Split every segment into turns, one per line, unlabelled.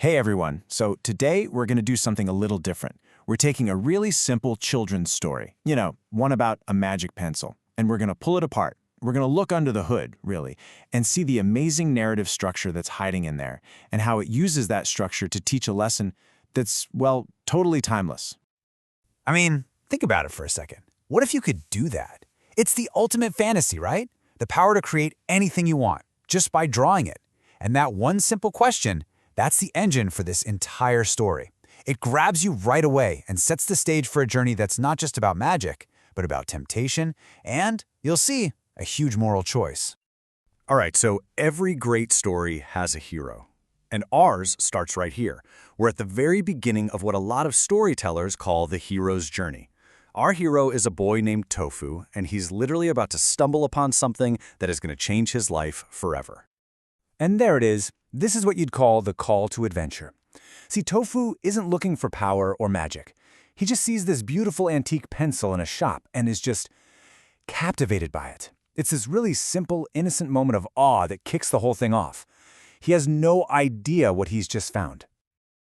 Hey everyone, so today we're going to do something a little different. We're taking a really simple children's story, one about a magic pencil, and we're going to pull it apart. We're going to look under the hood, really, and see the amazing narrative structure that's hiding in there, and how it uses that structure to teach a lesson that's, well, totally timeless.
I mean, think about it for a second. What if you could do that? It's the ultimate fantasy, right? The power to create anything you want, just by drawing it. And that one simple question, that's the engine for this entire story. It grabs you right away and sets the stage for a journey that's not just about magic, but about temptation and, you'll see, a huge moral choice.
All right, so every great story has a hero. And ours starts right here. We're at the very beginning of what a lot of storytellers call the hero's journey. Our hero is a boy named Tofu, and he's literally about to stumble upon something that is going to change his life forever.
And there it is. This is what you'd call the call to adventure. See, Tofu isn't looking for power or magic. He just sees this beautiful antique pencil in a shop and is just captivated by it. It's this really simple, innocent moment of awe that kicks the whole thing off. He has no idea what he's just found.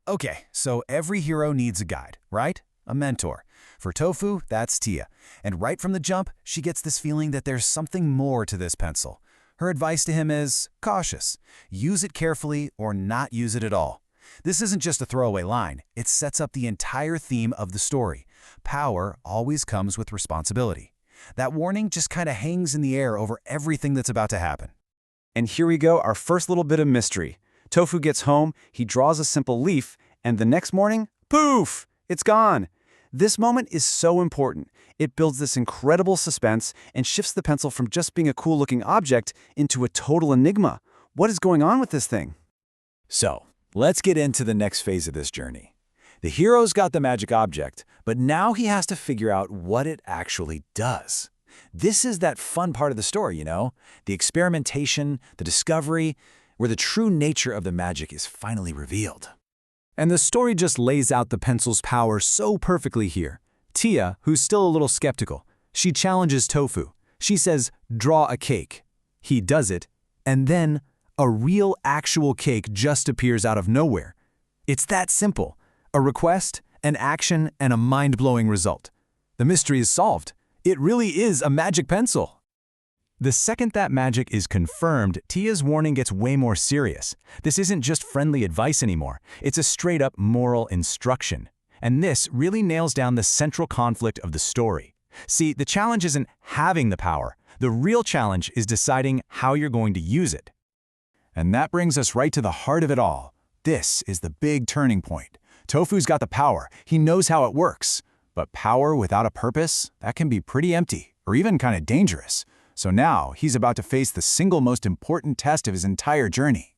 Okay, so every hero needs a guide, right? A mentor. For Tofu, that's Tia. And right from the jump, she gets this feeling that there's something more to this pencil. Her advice to him is cautious. Use it carefully or not use it at all. This isn't just a throwaway line. It sets up the entire theme of the story. Power always comes with responsibility. That warning just kind of hangs in the air over everything that's about to happen.
And here we go, our first little bit of mystery. Tofu gets home, he draws a simple leaf, and the next morning, poof, it's gone. This moment is so important. It builds this incredible suspense and shifts the pencil from just being a cool-looking object into a total enigma. What is going on with this thing?
So, let's get into the next phase of this journey. The hero's got the magic object, but now he has to figure out what it actually does. This is that fun part of the story, the experimentation, the discovery, where the true nature of the magic is finally revealed. And the story just lays out the pencil's power so perfectly here. Tia, who's still a little skeptical, she challenges Tofu. She says, draw a cake. He does it, and then a real actual cake just appears out of nowhere. It's that simple. A request, an action, and a mind-blowing result. The mystery is solved. It really is a magic pencil. The second that magic is confirmed, Tia's warning gets way more serious. This isn't just friendly advice anymore. It's a straight-up moral instruction. And this really nails down the central conflict of the story. See, the challenge isn't having the power. The real challenge is deciding how you're going to use it. And that brings us right to the heart of it all. This is the big turning point. Tofu's got the power. He knows how it works. But power without a purpose, that can be pretty empty, or even kind of dangerous. So now, he's about to face the single most important test of his entire journey.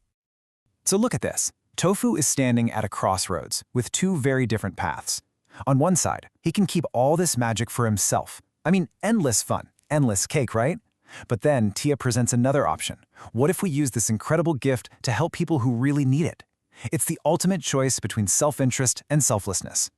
So look at this. Tofu is standing at a crossroads with two very different paths. On one side, he can keep all this magic for himself. I mean, endless fun, endless cake, right? But then Tia presents another option. What if we use this incredible gift to help people who really need it? It's the ultimate choice between self-interest and selflessness.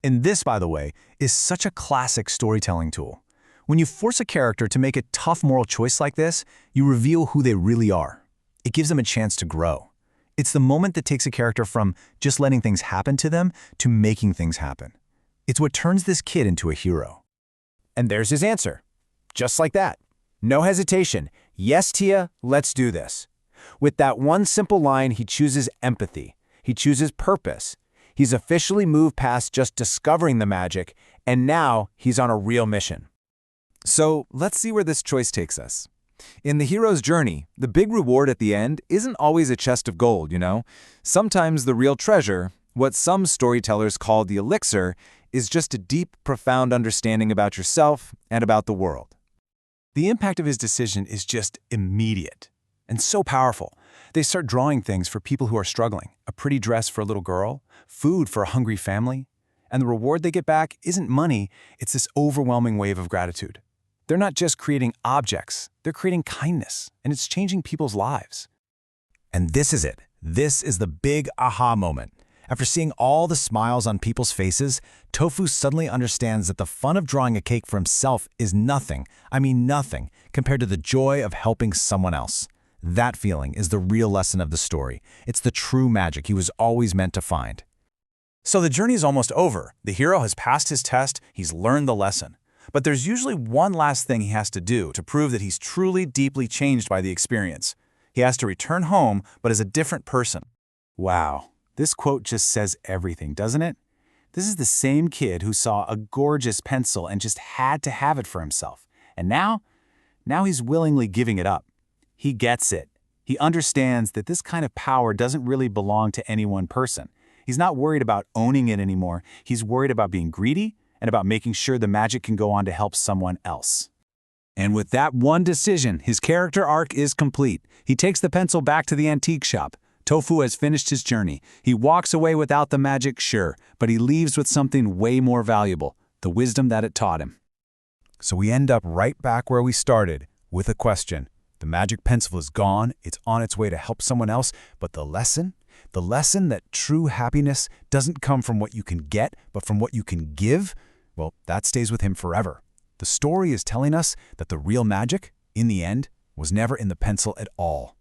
And this, by the way, is such a classic storytelling tool. When you force a character to make a tough moral choice like this, you reveal who they really are. It gives them a chance to grow. It's the moment that takes a character from just letting things happen to them to making things happen. It's what turns this kid into a hero. And there's his answer. Just like that. No hesitation. Yes, Tia, let's do this. With that one simple line, he chooses empathy. He chooses purpose. He's officially moved past just discovering the magic, and now he's on a real mission. So let's see where this choice takes us. In the hero's journey, the big reward at the end isn't always a chest of gold, Sometimes the real treasure, what some storytellers call the elixir, is just a deep, profound understanding about yourself and about the world. The impact of his decision is just immediate and so powerful. They start drawing things for people who are struggling, a pretty dress for a little girl, food for a hungry family, and the reward they get back isn't money, it's this overwhelming wave of gratitude. They're not just creating objects, they're creating kindness, and it's changing people's lives. And this is it. This is the big aha moment. After seeing all the smiles on people's faces, Tofu suddenly understands that the fun of drawing a cake for himself is nothing, compared to the joy of helping someone else.
That feeling is the real lesson of the story. It's the true magic he was always meant to find.
So the journey is almost over. The hero has passed his test, he's learned the lesson. But there's usually one last thing he has to do to prove that he's truly deeply changed by the experience. He has to return home, but as a different person.
Wow, this quote just says everything, doesn't it? This is the same kid who saw a gorgeous pencil and just had to have it for himself. And now he's willingly giving it up. He gets it. He understands that this kind of power doesn't really belong to any one person. He's not worried about owning it anymore. He's worried about being greedy and about making sure the magic can go on to help someone else. And with that one decision, his character arc is complete. He takes the pencil back to the antique shop. Tofu has finished his journey. He walks away without the magic, sure, but he leaves with something way more valuable, the wisdom that it taught him. So we end up right back where we started, with a question. The magic pencil is gone, it's on its way to help someone else, but the lesson that true happiness doesn't come from what you can get, but from what you can give, well, that stays with him forever. The story is telling us that the real magic, in the end, was never in the pencil at all.